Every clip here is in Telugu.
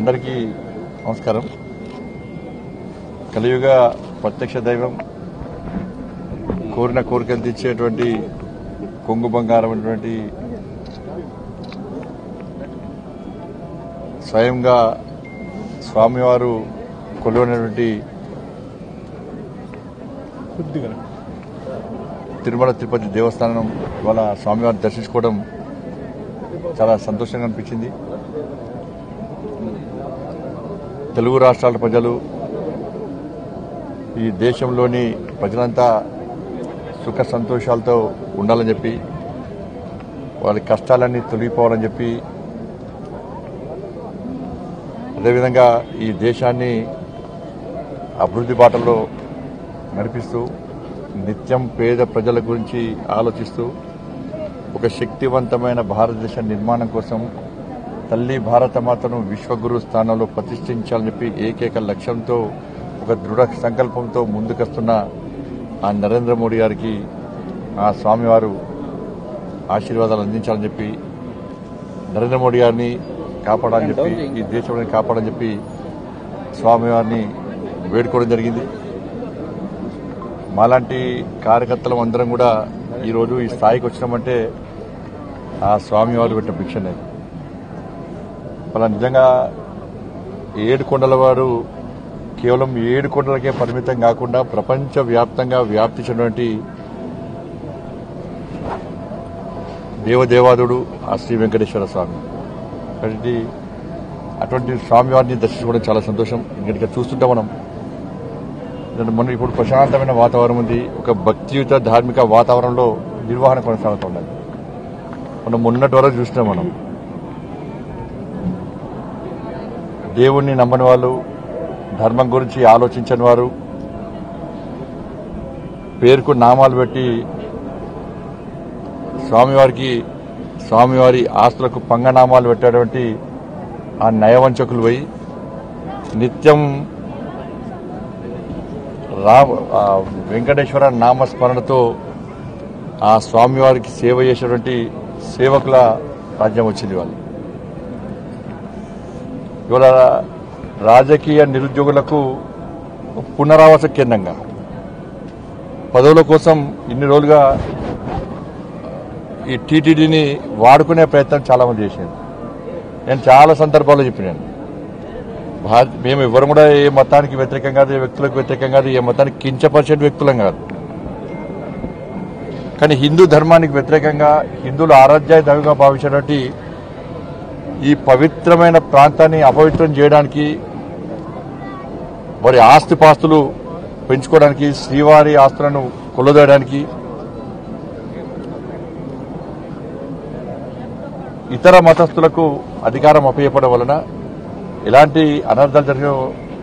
అందరికీ నమస్కారం. కలియుగ ప్రత్యక్ష దైవం, కోరిన కోరికలు తీర్చేటువంటి కొంగు బంగారం అటువంటి స్వయంగా స్వామివారు కొలువైనటువంటి తిరుమల తిరుపతి దేవస్థానం ఇవాళ స్వామివారిని దర్శించుకోవడం చాలా సంతోషంగా అనిపించింది. తెలుగు రాష్ట్రాల ప్రజలు, ఈ దేశంలోని ప్రజలంతా సుఖ సంతోషాలతో ఉండాలని చెప్పి, వాళ్ళ కష్టాలన్నీ తొలగిపోవాలని చెప్పి, అదేవిధంగా ఈ దేశాన్ని అభివృద్ధి బాటలో నడిపిస్తూ నిత్యం పేద ప్రజల గురించి ఆలోచిస్తూ ఒక శక్తివంతమైన భారతదేశ నిర్మాణం కోసం తల్లి భారతమాతను విశ్వగురు స్థానంలో ప్రతిష్ఠించాలని చెప్పి ఏకైక లక్ష్యంతో, ఒక దృఢ సంకల్పంతో ముందుకొస్తున్న ఆ నరేంద్ర మోడీ గారికి ఆ స్వామివారు ఆశీర్వాదాలు అందించాలని చెప్పి, నరేంద్ర మోడీ గారిని కాపాడాలని చెప్పి, ఈ దేశంలో కాపాడని చెప్పి స్వామివారిని వేడుకోవడం జరిగింది. మాలాంటి కార్యకర్తలం అందరం కూడా ఈరోజు ఈ స్థాయికి వచ్చినామంటే ఆ స్వామివారు పెట్టిన భిక్షనే. వాళ్ళ నిజంగా 7 కొండల వారు కేవలం 7 కొండలకే పరిమితం కాకుండా ప్రపంచవ్యాప్తంగా వ్యాప్తి చెందినటువంటి దేవదేవాదుడు ఆ శ్రీ వెంకటేశ్వర స్వామి. కాబట్టి అటువంటి స్వామివారిని దర్శించుకోవడం చాలా సంతోషం. ఇక్కడ చూస్తుంటే మనం ఇప్పుడు ప్రశాంతమైన వాతావరణం ఉంది. ఒక భక్తియుత ధార్మిక వాతావరణంలో నిర్వహణ కొనసాగుతున్నది. మనం మొన్నటి వరకు చూసినాం. మనం దేవుణ్ణి నమ్మని వాళ్ళు, ధర్మం గురించి ఆలోచించని వారు, పేరుకు నామాలు పెట్టి స్వామివారి ఆస్తులకు పంగనామాలు పెట్టేటువంటి ఆ నయవంచకులు పోయి నిత్యం వెంకటేశ్వర నామస్మరణతో ఆ స్వామివారికి సేవ చేసేటువంటి సేవకుల రాజ్యం వచ్చింది. వాళ్ళు ఇవాళ రాజకీయ నిరుద్యోగులకు పునరావాస కేంద్రంగా, పదవుల కోసం ఇన్ని రోజులుగా ఈ టీటీడీని వాడుకునే ప్రయత్నం చాలా మంది చేసింది. నేను చాలా సందర్భాల్లో చెప్పినాను, మేము ఎవరు కూడా ఏ మతానికి వ్యతిరేకం కాదు, ఏ వ్యక్తులకు వ్యతిరేకం కాదు, ఏ మతానికి కించపరిచే వ్యక్తులం కాదు. కానీ హిందూ ధర్మానికి వ్యతిరేకంగా, హిందువులు ఆరాధ్య దైవంగా భావించినటువంటి ఈ పవిత్రమైన ప్రాంతాన్ని అపవిత్రం చేయడానికి, వారి ఆస్తిపాస్తులు పెంచుకోవడానికి, శ్రీవారి ఆస్తులను కొల్లదోయడానికి, ఇతర మతస్థులకు అధికారం అప్పచెప్పడం వలన ఎలాంటి అనర్థాలు జరిగినో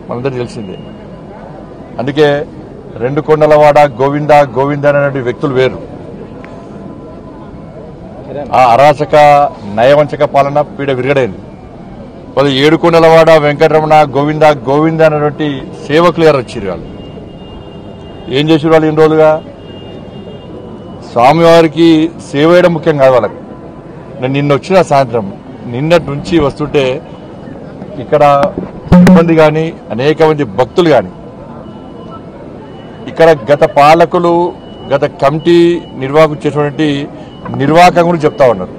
మనందరికీ తెలిసిందే. అందుకే 2 కొండలవాడ గోవింద గోవింద అనే వ్యక్తులు వేరు. ఆ అరాచక నయవంచక పాలన పీడ విరగడైంది. 7 కొండలవాడ వెంకటరమణ గోవింద గోవింద అనేటువంటి సేవకులు ఎవరు వచ్చారు? వాళ్ళు ఏం చేసారు? వాళ్ళు ఇన్ని రోజులుగా స్వామివారికి సేవ చేయడం ముఖ్యం కాదు వాళ్ళకు. నేను నిన్న వచ్చిన సాయంత్రం, నిన్నటి నుంచి వస్తుంటే ఇక్కడ సిబ్బంది కానీ, అనేక మంది భక్తులు కానీ, ఇక్కడ గత పాలకులు, గత కమిటీ నిర్వాహకులు చేసినటువంటి నిర్వాహకం గురించి చెప్తా ఉన్నారు.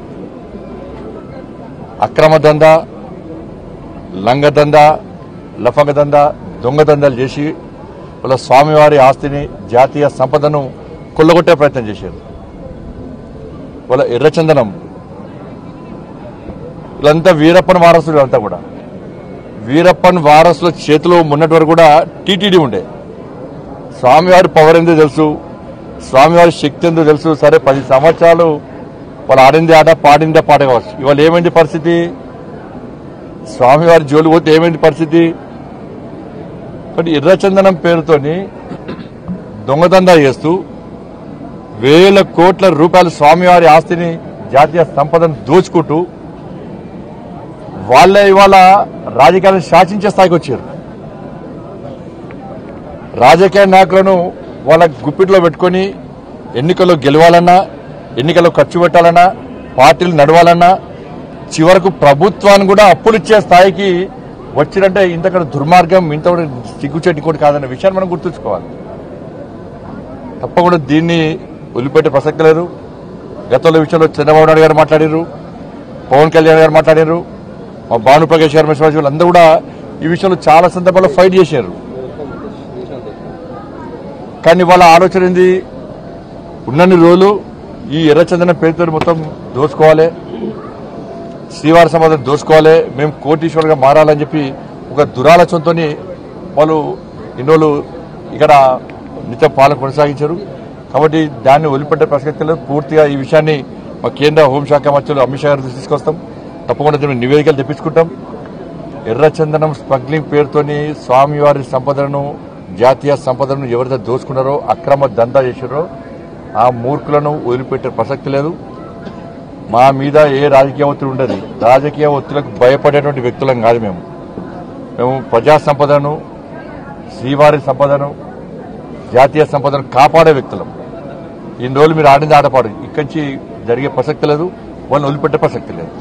అక్రమ దందా, లంగ దందా, లఫంగ దందా, దొంగ దందాలు చేసి వాళ్ళ స్వామివారి ఆస్తిని, జాతీయ సంపదను కొల్లగొట్టే ప్రయత్నం చేశారు. వాళ్ళ ఎర్రచందనం, వీళ్ళంతా వీరప్పన్ వారసులు. అంతా కూడా వీరప్పన్ వారసుల చేతిలో మొన్నటి వరకు కూడా టీటీడీ ఉండే. స్వామివారి పవర్ ఏందో తెలుసు, స్వామివారి శక్తి ఏందో తెలుసు. సరే 10 సంవత్సరాలు వాళ్ళు ఆడిందే ఆట, పాడిందే పాట కావచ్చు. ఇవాళ ఏమైంది పరిస్థితి? స్వామివారి జోలు పోతే ఏమైంది పరిస్థితి? కాబట్టి ఎర్రచందనం పేరుతోని దొంగదందా చేస్తూ వేల కోట్ల రూపాయలు స్వామివారి ఆస్తిని, జాతీయ సంపదను దోచుకుంటూ వాళ్ళే ఇవాళ రాజకీయాలను శాసించే స్థాయికి వచ్చారు. రాజకీయ నాయకులను వాళ్ళ గుప్పిట్లో పెట్టుకుని ఎన్నికల్లో గెలవాలన్నా, ఎన్నికల్లో ఖర్చు పెట్టాలన్నా, పార్టీలు నడవాలన్నా, చివరకు ప్రభుత్వాన్ని కూడా అప్పులు ఇచ్చే స్థాయికి వచ్చినంటే ఇంతకన్నా దుర్మార్గం ఇంత సిగ్గుచెట్టి కూడా కాదన్న విషయాన్ని మనం గుర్తుంచుకోవాలి. తప్పకుండా దీన్ని వదిలిపెట్టే ప్రసక్తి లేదు. గతంలో విషయంలో చంద్రబాబు నాయుడు గారు మాట్లాడారు, పవన్ కళ్యాణ్ గారు మాట్లాడారు, మా భానుప్రకాష్ గారు మిశ్రాజులు అందరూ కూడా ఈ విషయంలో చాలా సందర్భాల్లో ఫైట్ చేశారు. కానీ వాళ్ళ ఆలోచన ఏంది, ఉన్నన్ని రోజులు ఈ ఎర్రచందనం పేరుతో మొత్తం దోచుకోవాలి, శ్రీవారి సమాధానం దోచుకోవాలి, మేము కోటీశ్వరులుగా మారాలని చెప్పి ఒక దురాలోచనతో వాళ్ళు ఇన్నోళ్ళు ఇక్కడ నిత్యం పాలన కొనసాగించారు. కాబట్టి దాన్ని వదిలిపెట్టే ప్రసక్తి లేదు. పూర్తిగా ఈ విషయాన్ని మా కేంద్ర హోంశాఖ మంత్రులు అమిత్ షా గారు తీసుకొస్తాం. తప్పకుండా దీన్ని నివేదికలు తెప్పించుకుంటాం. ఎర్రచందనం స్మగ్లింగ్ పేరుతోని స్వామివారి సంపదను, జాతీయ సంపదను ఎవరైతే దోచుకున్నారో, అక్రమ దందా చేశారో ఆ మూర్ఖులను వదిలిపెట్టే ప్రసక్తి లేదు. మా మీద ఏ రాజకీయ ఒత్తిడి ఉండదు. రాజకీయ ఒత్తిడిలకు భయపడేటువంటి వ్యక్తులం కాదు. మేము ప్రజా సంపదను, శ్రీవారి సంపదను, జాతీయ సంపదను కాపాడే వ్యక్తులం. ఇన్ని రోజులు మీరు ఆడింది ఆటపాడు. ఇక్కడి నుంచి జరిగే ప్రసక్తి లేదు, వాళ్ళని వదిలిపెట్టే ప్రసక్తి లేదు.